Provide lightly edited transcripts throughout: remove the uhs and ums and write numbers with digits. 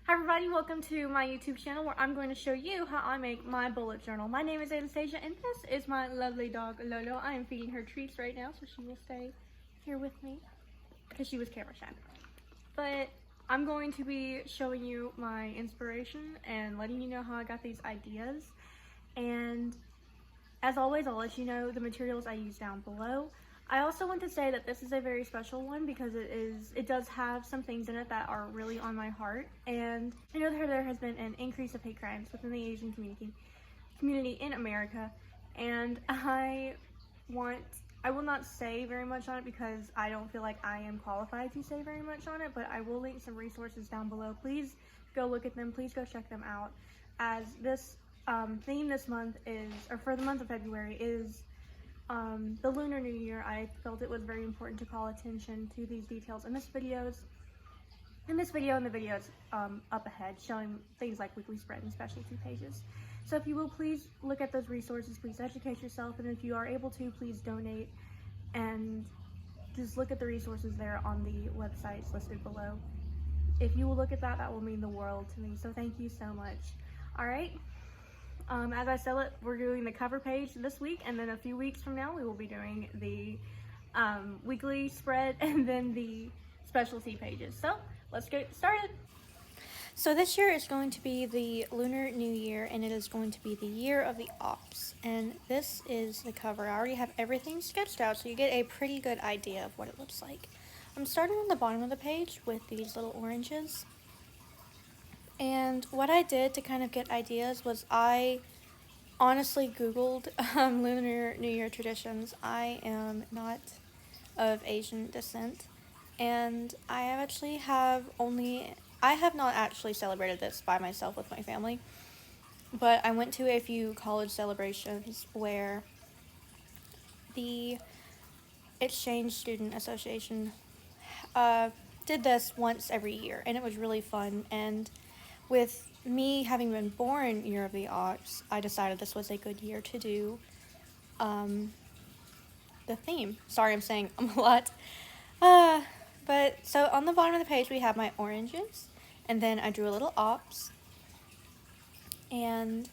Hi everybody, welcome to my YouTube channel where I'm going to show you how I make my bullet journal. My name is Anastasia and this is my lovely dog Lolo. I am feeding her treats right now so she will stay here with me because she was camera shy. But I'm going to be showing you my inspiration and letting you know how I got these ideas. And as always, I'll let you know the materials I use down below. I also want to say that this is a very special one because it does have some things in it that are really on my heart. And I know that there has been an increase of hate crimes within the Asian community in America, and I will not say very much on it because I don't feel like I am qualified to say very much on it, but I will link some resources down below. Please go look at them, please go check them out, as this theme this month is, or for the month of February, is the Lunar New Year. I felt it was very important to call attention to these details in this video and the videos up ahead, showing things like weekly spread and specialty pages. So if you will, please look at those resources, please educate yourself, and if you are able to, please donate and just look at the resources there on the websites listed below. If you will look at that, that will mean the world to me, so thank you so much. Alright, as I said, we're doing the cover page this week, and then a few weeks from now we will be doing the weekly spread and then the specialty pages. So let's get started. So this year is going to be the Lunar New Year, and it is going to be the year of the ops, and this is the cover. I already have everything sketched out so you get a pretty good idea of what it looks like. I'm starting on the bottom of the page with these little oranges. And what I did to kind of get ideas was I honestly Googled Lunar New Year traditions. I am not of Asian descent, and I have not actually celebrated this by myself with my family, but I went to a few college celebrations where the Exchange Student Association did this once every year, and it was really fun. And with me having been born year of the ox, I decided this was a good year to do the theme. Sorry, I'm saying a lot. But so on the bottom of the page we have my oranges, and then I drew a little ops, and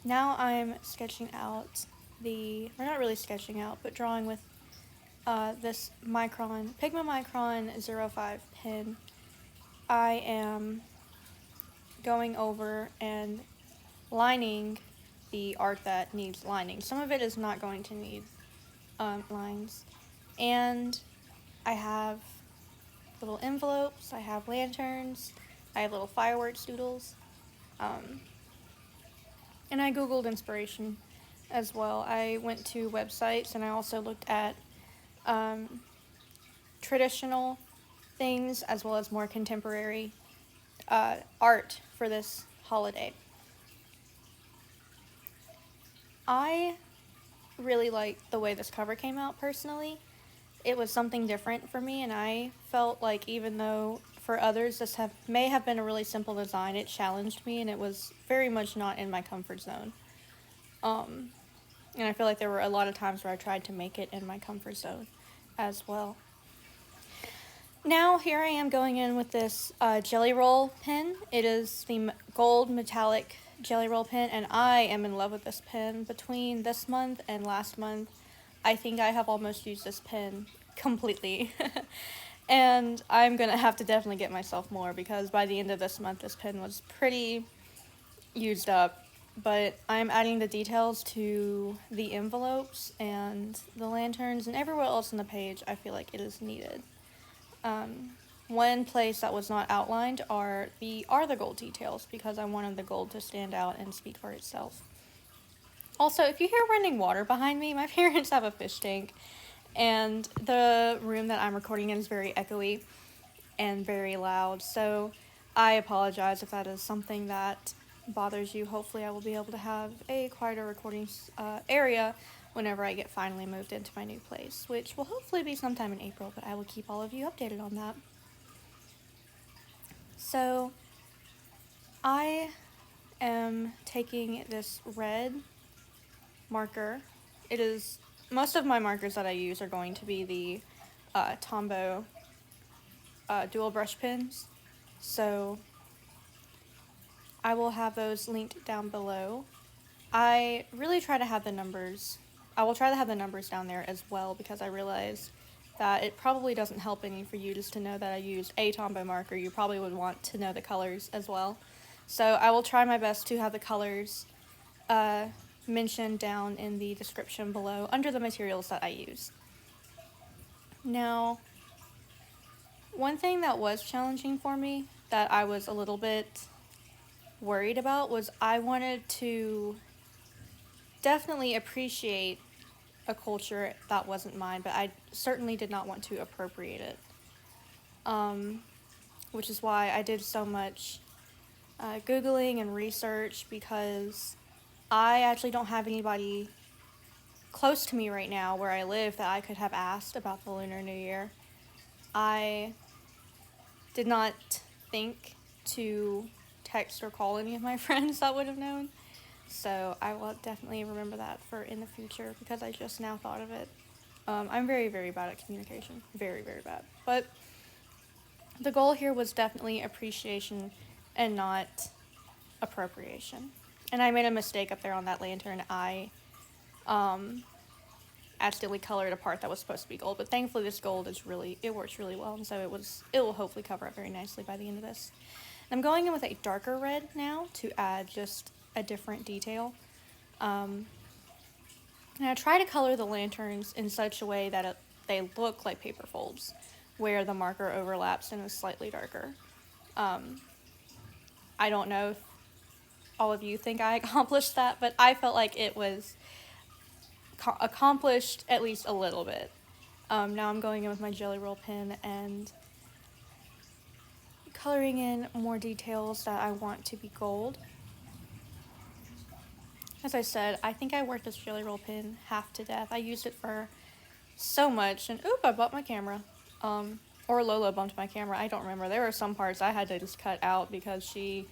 now I'm sketching out or not really sketching out, but drawing with this Micron, Pigma Micron 05 pen. I am going over and lining the art that needs lining. Some of it is not going to need lines. And I have little envelopes, I have lanterns, I have little fireworks doodles. And I Googled inspiration as well. I went to websites and I also looked at traditional things as well as more contemporary art for this holiday. I really liked the way this cover came out personally. It was something different for me, and I felt like even though for others this may have been a really simple design, it challenged me and it was very much not in my comfort zone. And I feel like there were a lot of times where I tried to make it in my comfort zone as well. Now here I am going in with this Jelly Roll pen. It is the gold metallic Jelly Roll pen, and I am in love with this pen. Between this month and last month, I think I have almost used this pen completely. And I'm gonna have to definitely get myself more because by the end of this month this pen was pretty used up. But I'm adding the details to the envelopes and the lanterns and everywhere else on the page I feel like it is needed. One place that was not outlined are the gold details because I wanted the gold to stand out and speak for itself. Also, if you hear running water behind me, my parents have a fish tank, and the room that I'm recording in is very echoey and very loud, so I apologize if that is something that bothers you. Hopefully I will be able to have a quieter recording area whenever I get finally moved into my new place, which will hopefully be sometime in April, but I will keep all of you updated on that. So I am taking this red marker. Most of my markers that I use are going to be the Tombow dual brush pens. So I will have those linked down below. I really try to have the numbers. I will try to have the numbers down there as well, because I realize that it probably doesn't help any for you just to know that I used a Tombow marker. You probably would want to know the colors as well. So I will try my best to have the colors mentioned down in the description below under the materials that I use. Now, one thing that was challenging for me that I was a little bit worried about was I wanted to definitely appreciate a culture that wasn't mine, but I certainly did not want to appropriate it. Which is why I did so much Googling and research, because I actually don't have anybody close to me right now where I live that I could have asked about the Lunar New Year. I did not think to text or call any of my friends that would have known. So I will definitely remember that for in the future, because I just now thought of it. I'm very, very bad at communication. Very, very bad. But the goal here was definitely appreciation and not appropriation. And I made a mistake up there on that lantern. I accidentally colored a part that was supposed to be gold, but thankfully this gold is it works really well, and so it will hopefully cover up very nicely by the end of this. I'm going in with a darker red now to add just a different detail. And I try to color the lanterns in such a way that they look like paper folds, where the marker overlaps and is slightly darker. I don't know if all of you think I accomplished that, but I felt like it was accomplished at least a little bit. Now I'm going in with my Jelly Roll pen and coloring in more details that I want to be gold. As I said, I think I worked this Jelly Roll pen half to death. I used it for so much, and oop, I bumped my camera. Or Lola bumped my camera, I don't remember. There were some parts I had to just cut out because she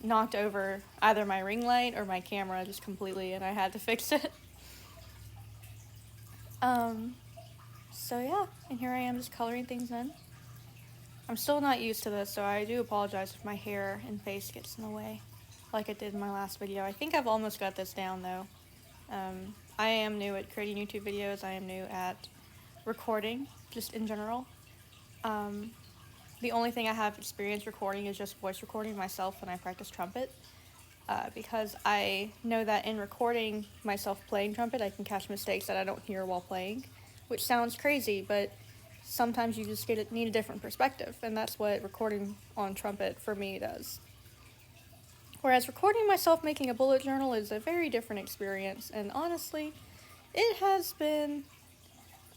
knocked over either my ring light or my camera just completely, and I had to fix it. So yeah, and here I am just coloring things in. I'm still not used to this, so I do apologize if my hair and face gets in the way, like it did in my last video. I think I've almost got this down, though. I am new at creating YouTube videos. I am new at recording, just in general. The only thing I have experience recording is just voice recording myself when I practice trumpet. Because I know that in recording myself playing trumpet, I can catch mistakes that I don't hear while playing, which sounds crazy, but sometimes you just need a different perspective, and that's what recording on trumpet for me does. Whereas recording myself making a bullet journal is a very different experience, and honestly, it has been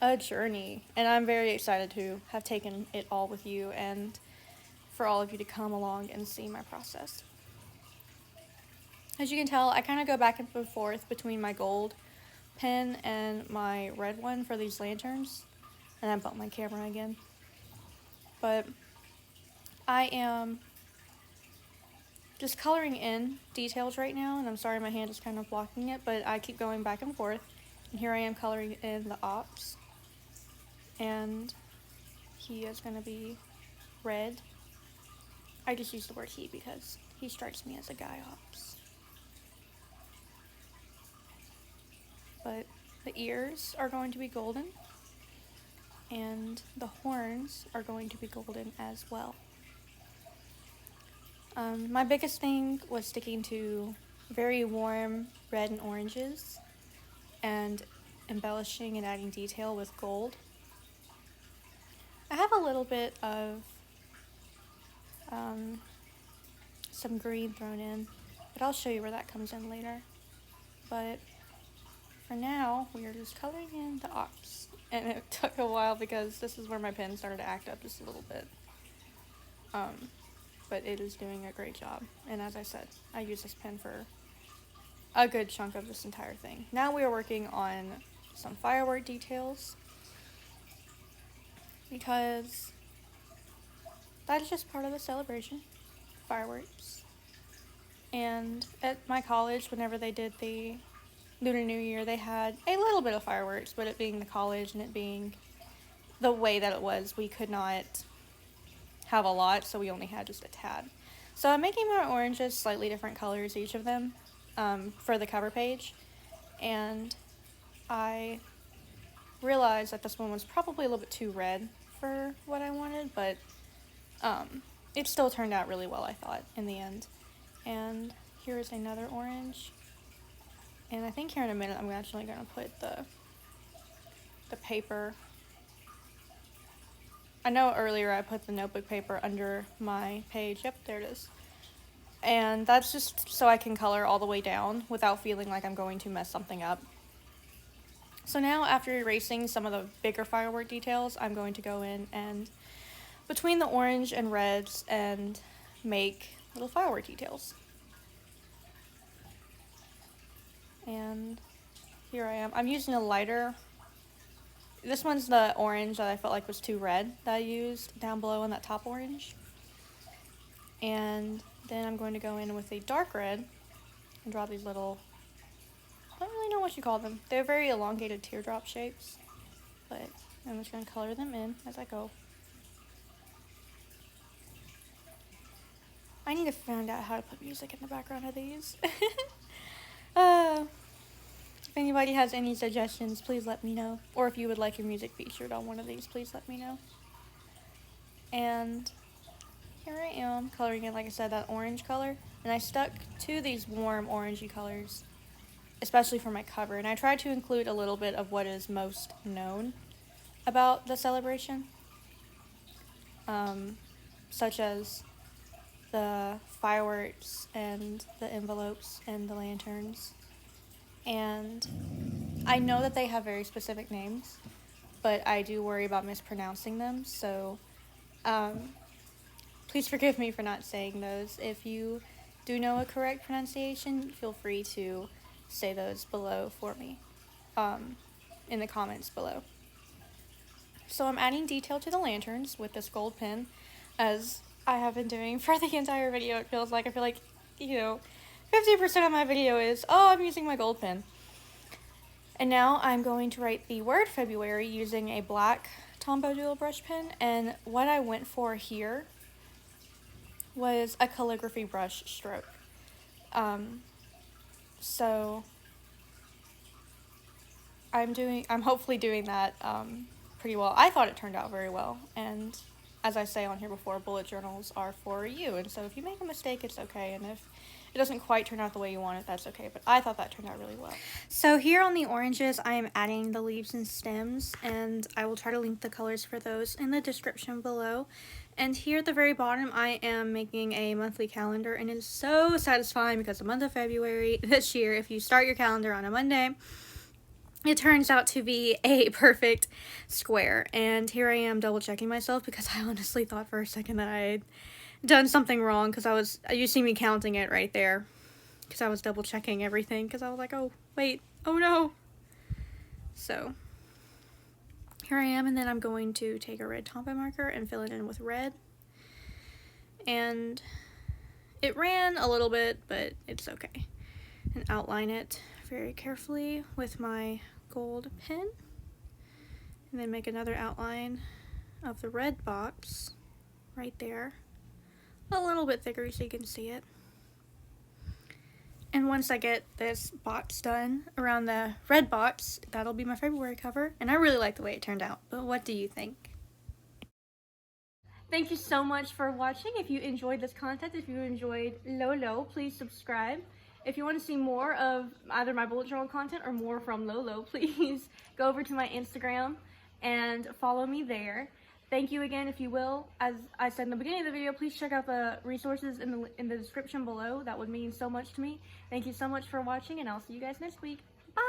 a journey, and I'm very excited to have taken it all with you and for all of you to come along and see my process. As you can tell, I kind of go back and forth between my gold pen and my red one for these lanterns. And I bumped my camera again. But I am just coloring in details right now, and I'm sorry my hand is kind of blocking it, but I keep going back and forth. And here I am coloring in the ops. And he is going to be red. I just use the word he because he strikes me as a guy ops. But the ears are going to be golden, and the horns are going to be golden as well. My biggest thing was sticking to very warm red and oranges and embellishing and adding detail with gold. I have a little bit of some green thrown in, but I'll show you where that comes in later. But for now, we are just coloring in the ops, and it took a while because this is where my pen started to act up just a little bit. But it is doing a great job, and as I said, I use this pen for a good chunk of this entire thing. Now we are working on some firework details, because that is just part of the celebration, fireworks. And at my college, whenever they did the Lunar New Year, they had a little bit of fireworks, but it being the college and it being the way that it was, we could not have a lot, so we only had just a tad. So I'm making my oranges slightly different colors, each of them, for the cover page. And I realized that this one was probably a little bit too red for what I wanted, but it still turned out really well, I thought, in the end. And here is another orange. And I think here in a minute I'm actually going to put the paper. I know earlier I put the notebook paper under my page. Yep, there it is. And that's just so I can color all the way down without feeling like I'm going to mess something up. So now, after erasing some of the bigger firework details, I'm going to go in and between the orange and reds and make little firework details. And here I am. I'm using a lighter. This one's the orange that I felt like was too red that I used down below on that top orange. And then I'm going to go in with a dark red and draw these little, I don't really know what you call them. They're very elongated teardrop shapes, but I'm just going to color them in as I go. I need to find out how to put music in the background of these. If anybody has any suggestions, please let me know. Or if you would like your music featured on one of these, please let me know. And here I am coloring in, like I said, that orange color. And I stuck to these warm orangey colors, especially for my cover. And I tried to include a little bit of what is most known about the celebration, such as the fireworks and the envelopes and the lanterns. And I know that they have very specific names, but I do worry about mispronouncing them, so please forgive me for not saying those. If you do know a correct pronunciation, feel free to say those below for me, in the comments below. So I'm adding detail to the lanterns with this gold pen, as I have been doing for the entire video. It feels like, I feel like, you know, 50% of my video is, oh, I'm using my gold pen. And now I'm going to write the word February using a black Tombow dual brush pen. And what I went for here was a calligraphy brush stroke. So I'm hopefully doing that pretty well. I thought it turned out very well, and as I say on here before, bullet journals are for you, and so if you make a mistake, it's okay, and if it doesn't quite turn out the way you want it, that's okay, but I thought that turned out really well. So here on the oranges, I am adding the leaves and stems, and I will try to link the colors for those in the description below. And here at the very bottom, I am making a monthly calendar, and it is so satisfying because the month of February this year, if you start your calendar on a Monday, it turns out to be a perfect square. And here I am double checking myself because I honestly thought for a second that I had done something wrong, because you see me counting it right there because I was double checking everything because I was like, oh wait, oh no. So here I am, and then I'm going to take a red Tombow marker and fill it in with red. And it ran a little bit, but it's okay. And outline it very carefully with my gold pen. And then make another outline of the red box right there. A little bit thicker so you can see it. And once I get this box done around the red box, that'll be my February cover. And I really like the way it turned out, but what do you think? Thank you so much for watching. If you enjoyed this content, if you enjoyed Lolo, please subscribe. If you want to see more of either my bullet journal content or more from Lolo, please go over to my Instagram and follow me there. Thank you again. If you will, as I said in the beginning of the video, please check out the resources in the description below. That would mean so much to me. Thank you so much for watching, and I'll see you guys next week. Bye!